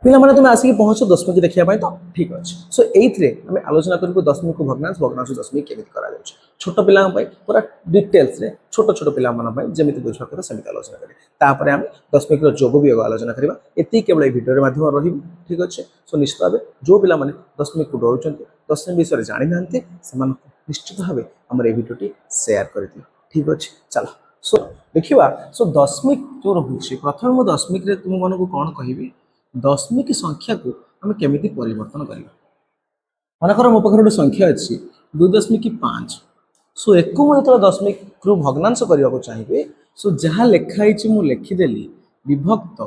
पिला माने तुम आसिक पहुंच दशमिक देखा तो ठीक अच्छे सो ये आम आलोचना करूँ दशमिक को भग्नांश भग्नांश दशमिक केमी करा छोट पिला पूरा डिटेल्स रे छोट छोट पिला जमी बुझा कथा सेमती आलोचना करें आम दशमिक जोग वियोग आलोचना करवा ये केवल ये भिडियो माध्यम रही ठीक अच्छे सो निश्चित भाव जो पिला दशमिक को डरुंच दशमिक विषय जानी ना से निश्चित भाव आम ये भिडियोटी सेयार कर दियो ठीक अच्छे चलो सो देखा सो दशमिक जो रोचे प्रथम मु दशमिक तुम मन को कौन कहि दशमिक संख्या को आम केमी परिवर्तन करवा मनकर मो पाखे गोटे संख्या अच्छी 2.5 सो एक जो दशमिक रु भग्नांश करने को चाहिए सो जहाँ लिखाई मु लिखिदेली विभक्त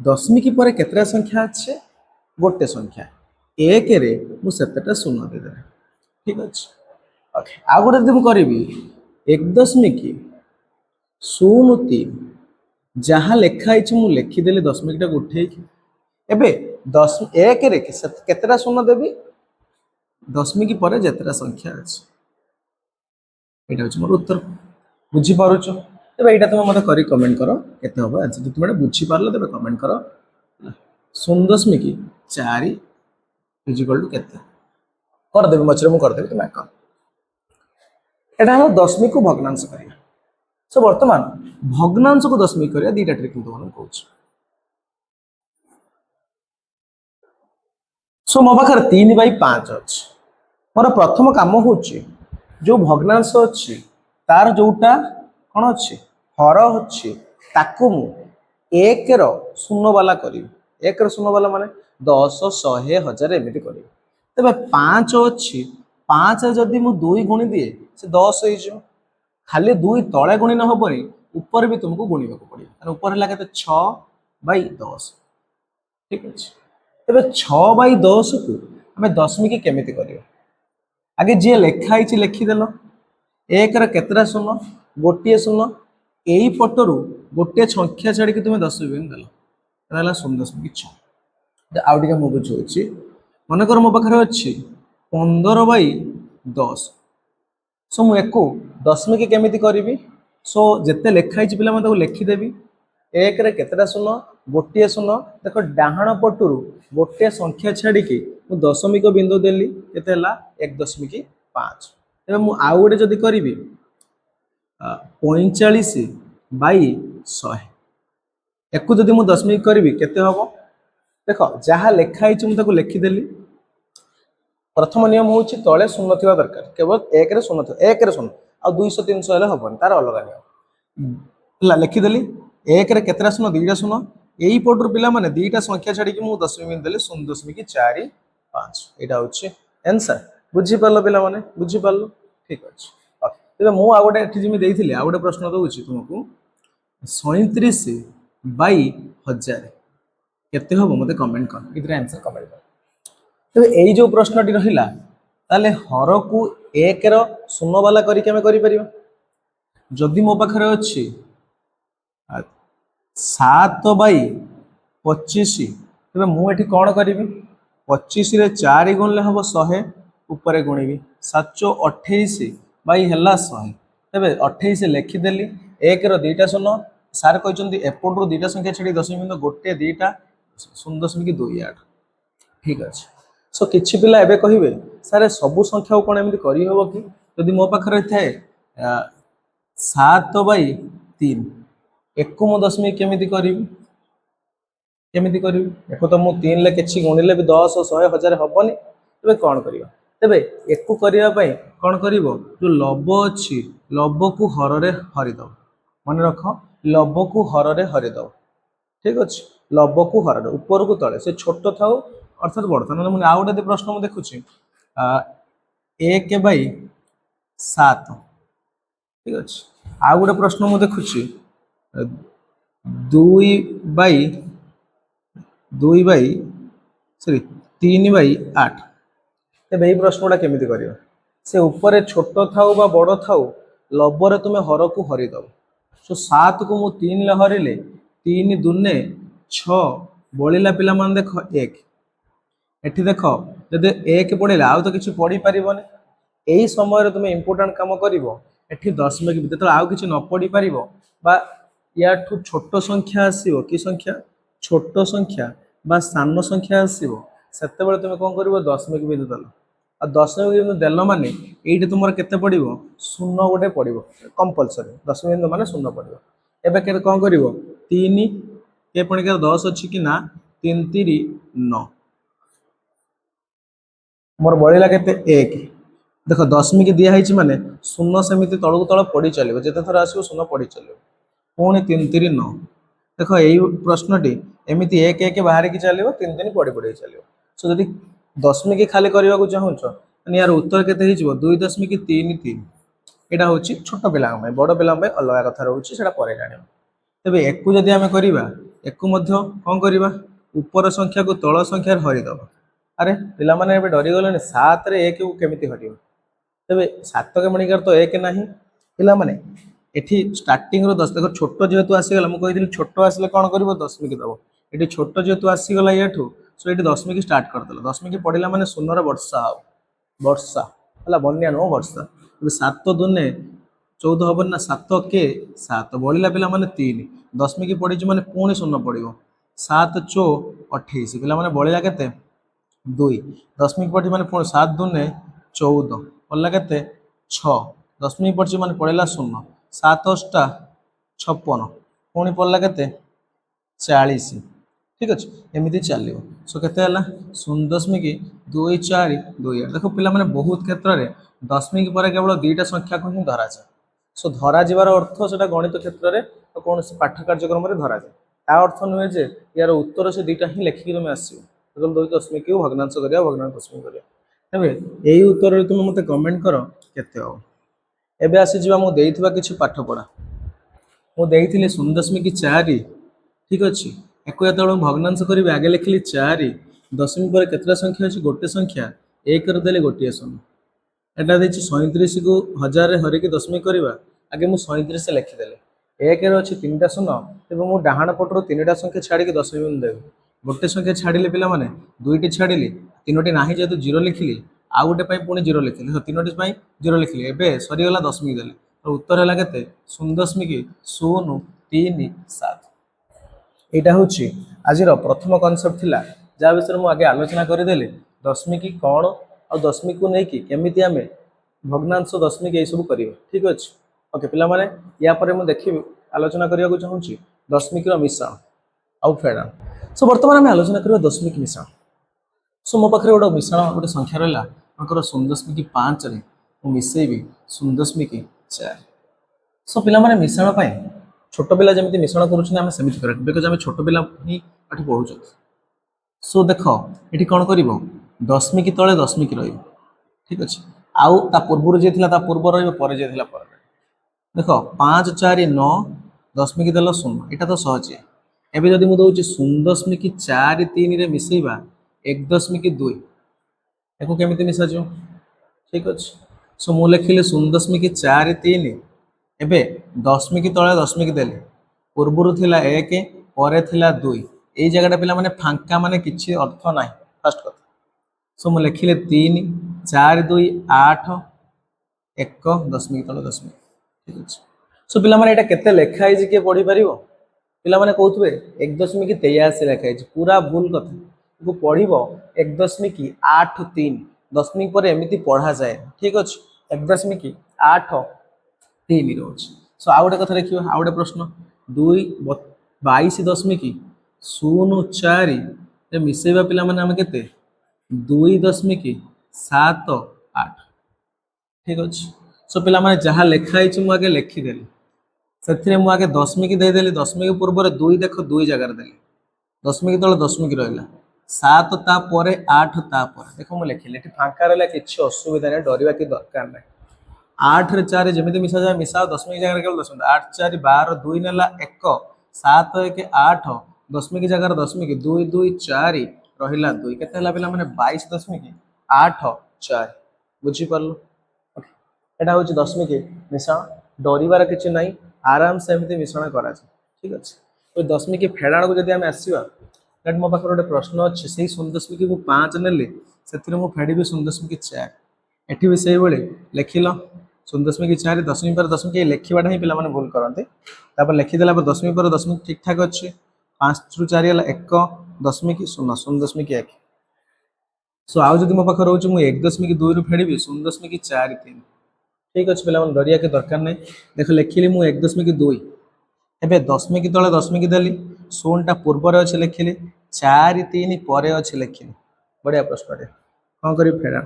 दशमिक पर केतटा संख्या अच्छे गोटे संख्या एक रे मुझे शून्य देदे ठीक अच्छे ओके आ गोटे यदि मुझे 1.03 जहाँ लिखाई मु लिखिदेली दशमिक टाक उठे एबे एक रे केतटा शून्य देवी दशमिक पर जितेटा संख्या अच्छे यहाँ हूँ मोर उत्तर बुझीपार तेरे यहाँ तुम मत कर कमेंट कर केते हम आंसर जो तुम बुझीपार तेरे कमेंट कर 0.4 इजिकल टू केते करदेवी मझे मुझे करदेवी तुम यहाँ दशमिक को भग्नांश करिया सो वर्तमान भग्नांश को दशमिक करिया दीटा ट्रिक तुम कहूँ सो मो पाखे 3/5 अच्छे मोर प्रथम काम हूँ जो भग्नांश अच्छी तार जोटा कौन अच्छे हर अच्छी ताकू मु एक शून्य वाला करी एक शून्य वाला माने 10 100 1000 एमती करी तेरे 5 अच्छी 5 जदि मु 2 गुणी दिए से 10 हो खाली 2 तले गुणी न हेनी ऊपर भी तुमको गुणा पड़ो ऊपर है के 6/10 ठीक अच्छे तेरे 6/10 को आम दशमिक केमी कर आगे जी लिखाई लिखिदेल एक केतटा शून्य गोटे शून्य यही पटरू गोटे संख्या छाड़ी तुम 10 देल 0.6 आउ टे मुझे बुझे मनकर मो पाखे अच्छी 15/10 सो मुझे दशमिक केमी करी सो जिते लिखाई पिला मैं लिखिदेवी एक केतटा शून्य गोटे शून्य देख डाहाण पटरू गोटे संख्या छाड़ी दशमिक बिंदु देली केते 1.5 तेरे मुझे आउ गोटे जदि करी 45/100 एक जदि मुझे दशमिक करी केते हम देख जहाँ लिखाई मुझे लिखिदेली प्रथम नियम हूँ तले शून्य थी दरकार केवल एक शून्य एक शून्य आ 200 300 हेल्ला तार अलग नियम लिखिदेली एक केतटा शून्य 2टा शून्य यही पटू पिला माने 2टा संख्या छाड़ी मुझे दशमिक देली 0.45 यहाँ हूँ आंसर बुझीपार पिला माने बुझीपार ठीक अच्छे तेरे मुझे आउ गोटे जमी आउ गोटे प्रश्न दूसरी तुमको 37/1000 केते हम मत कमेंट कर ये आंसर कमेंट कर तेरे यही जो प्रश्नटी रहा ताले हर को एक शून्य वाला करके जदि मो पाखे अच्छी 7/25 तेरे मुझे कौन करी 25 रे 4 गुणले हम 100 ऊपर गुणिबी 728/100 तेरे 28 लिखिदेली एक 2टा शून्य सार कहते एपटू 2टा संख्या छाड़ी दशमिक गोटे 2टा 0.28 ठीक अच्छे सो किछि पिला एबे कहिबे सारे सबु संख्या को कौन एमती करी हो कि यदि मो पाखे रही थाए 7/3 एक मु दशमिक केमी करी एक तो मु 3 ले किछि गुणिले भी 10 100 1000 हेनी तेरे कौन कर तेरे एक करने कौन कर जो लब अच्छी लब को हर हरिद मन रख लब को हर हरिद ठीक अच्छे लब को हर ऊपर को तले से छोट था अर्थात बड़ था मुझे आउ गोटे प्रश्न मुझे देखुची 1/7 ठीक अच्छे आउ गोटे प्रश्न मुझे देखुची 3/8 तेज यही प्रश्न गुड़ा केमी कर से ऊपर छोट थाउ बा बड़ थाउ लबर तुम्हें हर को हरिदब सो 7 को मु 3 ले हरिले 3 दूने 6 बड़ा पिला मान देख 1 एठी देख जब 1 पढ़ेगा आउ तो किसी पढ़ी पार यही समय तुम्हें इंपोर्टाट कम कर दशमिक जो आउ कि न पढ़ी पार या छोट संख्या आसो कि संख्या छोट संख्या বা ସାନ ସଂଖ୍ୟା ଆସିବ ସେତେବେଳେ ତୁମେ କ'ଣ କରିବ ଦଶମିକ ବିନ୍ଦୁ ଦେଲ। ଆଉ ଦଶମିକ ବିନ୍ଦୁ ଦେଲ ମାନେ ଏଇଠି ତୁମର କେତେ ପଡ଼ିବ ଶୂନ ଗୋଟେ ପଡ଼ିବ କମ୍ପଲସରି। ଦଶମିକ ବିନ୍ଦୁ ମାନେ ଶୂନ ପଡ଼ିବ। ଏବେ କେତେ କ'ଣ କରିବ 3 ଏ ପୁଣିକାର 10 ଅଛି କି ନା 3 3 9 ମୋର ବଳିଲା କେତେ 1। ଦେଖ ଦଶମିକ ଦିଆହେଇଛି ମାନେ ଶୂନ ସେମିତି ତଳକୁ ତଳ ପଡ଼ି ଚାଲିବ ଯେତେ ଥର ଆସିବ ଶୂନ ପଡ଼ି ଚାଲିବ। ପୁଣି 3 3 9 ଦେଖ ଏଇ ପ୍ରଶ୍ନଟି ଏମିତି 1 1 ବାହାରିକି ଚାଲିବ 3 3 ପଡ଼ି ପଡ଼ି ଚାଲିବ। ସୋ ଯଦି ଦଶମିକ ଖାଲି କରିବାକୁ ଚାହୁଁଛ ମାନେ ୟାର ଉତ୍ତର କେତେ ହେଇଯିବ 2.33। ଏଇଟା ହେଉଛି ଛୋଟ ପିଲାଙ୍କ ପାଇଁ। ବଡ଼ ପିଲାଙ୍କ ପାଇଁ ଅଲଗା କଥା ରହୁଛି ସେଟା ପରେ ଜାଣିବ। ତେବେ ଏକୁ ଯଦି ଆମେ କରିବା ଏକୁ ମଧ୍ୟ କ'ଣ କରିବା ଉପର ସଂଖ୍ୟାକୁ ତଳ ସଂଖ୍ୟାରେ ହରିଦେବା। ଆରେ ପିଲାମାନେ ଏବେ ଡରିଗଲେଣି 7ରେ 1କୁ କେମିତି ହରିବ। ତେବେ 7 କେମଣିକାର ତ 1 ନାହିଁ ପିଲାମାନେ ଏଠି ଷ୍ଟାର୍ଟିଂରୁ 10 ଦେଖ ଛୋଟ ଯେହେତୁ ଆସିଗଲା ମୁଁ କହିଥିଲି ଛୋଟ ଆସିଲେ କ'ଣ କରିବ ଦଶମିକ ଦେବ। ଏଠି ଛୋଟ ଯେହେତୁ ଆସିଗଲା ଏଠୁ ସୋ ଏଠି ଦଶମିକ ଷ୍ଟାର୍ଟ କରିଦେଲ। ଦଶମିକ ପଡ଼ିଲା ମାନେ ଶୂନର ବର୍ଷା ହେବ। ବର୍ଷା ହେଲା ବନ୍ୟା ନୁହଁ ବର୍ଷା। ତେବେ 7 ଦୁନେ 14 ହବନି ନା 7 କେ 7 ବଳିଲା ପିଲାମାନେ 3 ଦଶମିକ ପଡ଼ିଛି ମାନେ ପୁଣି ଶୂନ ପଡ଼ିବ 7 ଚో 28 ପିଲାମାନେ ବଳିଲା କେତେ 2 ଦଶମିକ ପଡ଼ିଛି ମାନେ ପୁଣି 7 ଦୁନେ 14 ପଡ଼ିଲା କେତେ 6 ଦଶମିକ ପଡ଼ିଛି ମାନେ ପଡ଼ିଲା ଶୂନ 7 ଅଷ୍ଟା 56 ପୁଣି ପଡ଼ିଲା କେତେ 40। ଠିକ୍ ଅଛି ଏମିତି ଚାଲିବ। ସୋ କେତେ ହେଲା 0.2428 ଦେଖ ପିଲାମାନେ ବହୁତ କ୍ଷେତ୍ରରେ ଦଶମିକ ପରେ କେବଳ ଦୁଇଟା ସଂଖ୍ୟାକୁ ହିଁ ଧରାଯାଏ। ସୋ ଧରାଯିବାର ଅର୍ଥ ସେଟା ଗଣିତ କ୍ଷେତ୍ରରେ କୌଣସି ପାଠ କାର୍ଯ୍ୟକ୍ରମରେ ଧରାଯାଏ। ତା ଅର୍ଥ ନୁହେଁ ଯେ ୟାର ଉତ୍ତର ସେ ଦୁଇଟା ହିଁ ଲେଖିକି ତୁମେ ଆସିବ ଯେତେବେଳେ 2 ଦଶମିକକୁ ଭଗ୍ନାଂଶ କରିବା ଭଗ୍ନାଂଶ ଦଶମିକ କରିବା। ତେବେ ଏଇ ଉତ୍ତରରେ ତୁମେ ମୋତେ କମେଣ୍ଟ କର କେତେ ହେବ। ଏବେ ଆସିଯିବା ମୁଁ ଦେଇଥିବା କିଛି ପାଠପଢ଼ା। ମୁଁ ଦେଇଥିଲି 0.4 ଠିକ୍ ଅଛି। ଏକୁ ଯେତେବେଳେ ମୁଁ ଭଗ୍ନାଂଶ କରିବି ଆଗେ ଲେଖିଲି 4 ଦଶମିକ ପରେ କେତେଟା ସଂଖ୍ୟା ଅଛି ଗୋଟେ ସଂଖ୍ୟା 1ରେ ଦେଲେ ଗୋଟିଏ ଶୂନ। ଏଟା ଦେଇଛି 37କୁ 1000ରେ ହରିକି ଦଶମିକ କରିବା ଆଗେ ମୁଁ 37 ଲେଖିଦେଲି 1ରେ ଅଛି 3ଟା ଶୂନ ତେବେ ମୁଁ ଡାହାଣ ପଟରୁ 3ଟା ସଂଖ୍ୟା ଛାଡ଼ିକି ଦଶମିକ ବିନ୍ଦୁ ଦେବି। ଗୋଟେ ସଂଖ୍ୟା ଛାଡ଼ିଲି ପିଲାମାନେ 2ଟି ଛାଡ଼ିଲି 3ଟି ନାହିଁ ଯେହେତୁ 0 ଲେଖିଲି ଆଉ ଗୋଟେ ପାଇଁ ପୁଣି 0 ଲେଖିଲି 3ଟି ପାଇଁ 0 ଲେଖିଲି ଏବେ ସରିଗଲା ଦଶମିକ ଦେଲି। ତ ଉତ୍ତର ହେଲା କେତେ 0.037। ଏଇଟା ହେଉଛି ଆଜିର ପ୍ରଥମ କନସେପ୍ଟ ଥିଲା ଯାହା ବିଷୟରେ ମୁଁ ଆଗେ ଆଲୋଚନା କରିଦେଲି ଦଶମିକ କ'ଣ ଆଉ ଦଶମିକକୁ ନେଇକି କେମିତି ଆମେ ଭଗ୍ନାଂଶ ଦଶମିକ ଏଇସବୁ କରିବା। ଠିକ୍ ଅଛି ଓକେ ପିଲାମାନେ ୟା ପରେ ମୁଁ ଦେଖିବି ଆଲୋଚନା କରିବାକୁ ଚାହୁଁଛି ଦଶମିକର ମିଶ୍ରଣ ଆଉ ଫେଡ଼ାଣ। ସୋ ବର୍ତ୍ତମାନ ଆମେ ଆଲୋଚନା କରିବା ଦଶମିକ ମିଶ୍ରଣ। ସୋ ମୋ ପାଖରେ ଗୋଟେ ମିଶ୍ରଣ ଗୋଟେ ସଂଖ୍ୟା ରହିଲା ଆପଣଙ୍କର 0.5ରେ ମୁଁ ମିଶେଇବି 0.4। ସୋ ପିଲାମାନେ ମିଶ୍ରଣ ପାଇଁ ଛୋଟ ପିଲା ଯେମିତି ମିଶ୍ରଣ କରୁଛନ୍ତି ଆମେ ସେମିତି କରିବା ବିକଜ ଆମେ ଛୋଟ ପିଲା ହିଁ ପାଠ ପଢ଼ୁଛନ୍ତି। ସୋ ଦେଖ ଏଠି କ'ଣ କରିବ ଦଶମିକ ତଳେ ଦଶମିକ ରହିବ। ଠିକ୍ ଅଛି ଆଉ ତା ପୂର୍ବରୁ ଯିଏ ଥିଲା ତା ପୂର୍ବ ରହିବ ପରେ ଯିଏ ଥିଲା ପରେ ରହିବ। ଦେଖ 5 4 9 ଦଶମିକ ଦେଲ ଶୂନ ଏଇଟା ତ ସହଜିଆ। ଏବେ ଯଦି ମୁଁ ଦେଉଛି 0.43ରେ ମିଶେଇବା 1.2 ଏକୁ କେମିତି ମିଶାଯିବ। ଠିକ୍ ଅଛି ସୋ ମୁଁ ଲେଖିଲି 0.43 ଏବେ ଦଶମିକ ତଳେ ଦଶମିକ ଦେଲି ପୂର୍ବରୁ ଥିଲା 1 ପରେ ଥିଲା 2 ଏଇ ଜାଗାଟା ପିଲାମାନେ ଫାଙ୍କା ମାନେ କିଛି ଅର୍ଥ ନାହିଁ ଫାଷ୍ଟ କଥା। ସୋ ମୁଁ ଲେଖିଲି 3 4 2 8 1 ଦଶମିକ ତଳେ ଦଶମିକ। ଠିକ୍ ଅଛି ସୋ ପିଲାମାନେ ଏଇଟା କେତେ ଲେଖା ହେଇଛି କିଏ ପଢ଼ିପାରିବ। ପିଲାମାନେ କହୁଥିବେ 1.83 ଲେଖା ହେଇଛି ପୁରା ଭୁଲ କଥା। ତାକୁ ପଢ଼ିବ 1.83 ଦଶମିକ ପରେ ଏମିତି ପଢ଼ାଯାଏ। ଠିକ୍ ଅଛି 1.83 ରହୁଛି। ସୋ ଆଉ ଗୋଟେ କଥା ଦେଖିବା ଆଉ ଗୋଟେ ପ୍ରଶ୍ନ 22.04ରେ ମିଶେଇବା ପିଲାମାନେ ଆମେ କେତେ 2.78। ଠିକ୍ ଅଛି ସୋ ପିଲାମାନେ ଯାହା ଲେଖା ହେଇଛି ମୁଁ ଆଗେ ଲେଖିଦେଲି ସେଥିରେ ମୁଁ ଆଗେ ଦଶମିକ ଦେଇଦେଲି ଦଶମିକ ପୂର୍ବରେ 2 ଦେଖ 2 ଜାଗାରେ ଦେଲି ଦଶମିକ ତଳେ ଦଶମିକ ରହିଲା 7 ତାପରେ 8 ତାପରେ ଦେଖ ମୁଁ ଲେଖିଲି ଏଠି ଫାଙ୍କା ରହିଲା କିଛି ଅସୁବିଧା ନାହିଁ ଡରିବା କି ଦରକାର ନାହିଁ। 8ରେ 4 ଯେମିତି ମିଶାଯାଏ ମିଶାଅ ଦଶମିକ ଜାଗାରେ କେବଳ ଦଶମିକ 8 4 12 2 ନେଲା 1 7 1 8 ଦଶମିକ ଜାଗାରେ ଦଶମିକ 2 2 4 ରହିଲା 2 କେତେ ହେଲା ପିଲାମାନେ 22.84 ବୁଝିପାରିଲୁ। ଏଇଟା ହେଉଛି ଦଶମିକ ମିଶ୍ରଣ ଡରିବାର କିଛି ନାହିଁ ଆରାମସେ ଏମିତି ମିଶ୍ରଣ କରାଯାଏ। ଠିକ୍ ଅଛି ତ ଦଶମିକ ଫେଡ଼ାଣକୁ ଯଦି ଆମେ ଆସିବା ଦେନ୍ ମୋ ପାଖରେ ଗୋଟେ ପ୍ରଶ୍ନ ଅଛି ସେଇ 0.5 ନେଲି ସେଥିରେ ମୁଁ ଫେଡ଼ିବି 0.4 ଏଠି ବି ସେଇଭଳି ଲେଖିଲ 0.4 ଦଶମିକ ପରେ ଦଶମିକ ଏଇ ଲେଖିବାଟା ହିଁ ପିଲାମାନେ ଭୁଲ କରନ୍ତି। ତାପରେ ଲେଖିଦେଲା ପରେ ଦଶମିକ ପରେ ଦଶମିକ ଠିକ୍ ଠାକ୍ ଅଛି 5ରୁ 4 ହେଲା 1 दशमिक शून्य शून्य दशमिक एक सो आउ जदि मो पाखे रोचे मुझे 1.2 रु फेड़ी 0.43 ठीक अच्छे पे डरिया के दरकार नहीं देख लिखिली मुझे 1.2 एवं दशमिक तले दशमिक देली शून्यटा पूर्वर अच्छे लिखिली 4 3 पर अच्छे लिखिली बढ़िया प्रश्न कौन कर फेड़ा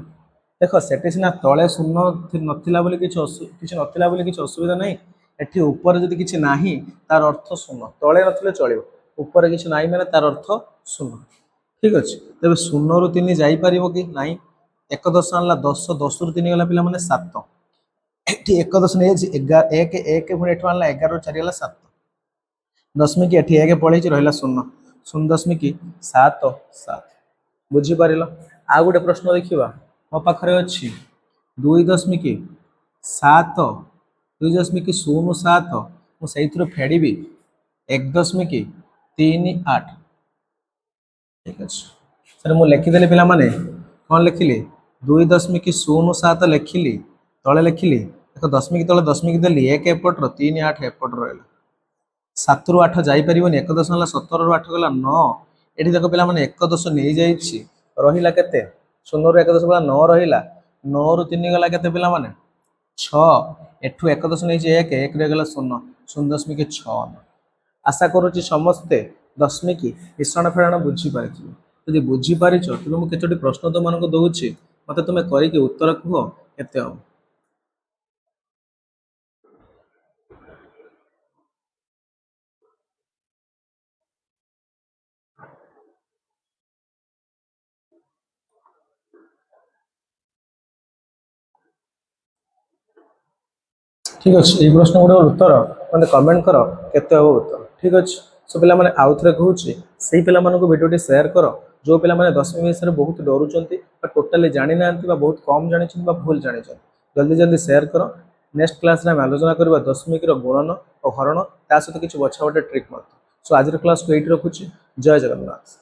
देख से सीना तले शून्य नाला किसी नाला किसी असुविधा नहीं एटी ऊपर जदि किसी ना तार अर्थ शून्य तले नथिले चलो ऊपर किसी ना मैंने तार अर्थ शून्य ठीक अच्छे तेज 0 रु 3 जापर कि ना 1 दश आनला 10 10 रु 3 गला पे 7 ये 1 दश नहीं 1 पुणी एठू आनला 11 रु 4 गला 7 दशमिक एटी 1 पलि रहा 0 0.77 बुझीपार आ गोटे प्रश्न देखा मो पाखे अच्छी 2.7 2.07 मुझे फेड़ी 1.38 ठीक अच्छे सर मुझे लिखिदेली पे कौन लिखिली 2.07 लिखिली तले लिखिली एक दशमिक तले दशमिक देली 1 एपटर 3 8 एपटर रहा 7 रु 8 जापर 1 दश ना 17 रु 8 गला 9 ये देख पे 1 दश नहीं रहा के 0 रु 1 दश गला 9 रहा 9 रु 3 गला के पे 6 एठू 1 दश नहीं 1 1 गला 0 0.6 आशा करुच्ची समस्ते दशमिक मिश्रण फेड़ाण बुझीपार जब बुझीपार तेज मुझे केतोटी प्रश्न तुम मानक दूसरी मत तुम्हें करके उत्तर कह केते हम ठीक अच्छे ये प्रश्न गुड़ उत्तर मैंने कमेंट कर केते हम उत्तर ठीक अच्छे सो पे आउ थे कहूँ से भिडियो सेयार कर जो पे दशमिक विषय में बहुत डरुंच टोटाली जानी ना बहुत कम जानी भूल जानी जल्दी जल्दी सेयार कर नेक्स्ट क्लास में आलोचना करवा दशमिक गुणन और हरण ता सहित किसी बछा बटे ट्रिक सो आज क्लास को ये रखुच्छी जय जगन्नाथ।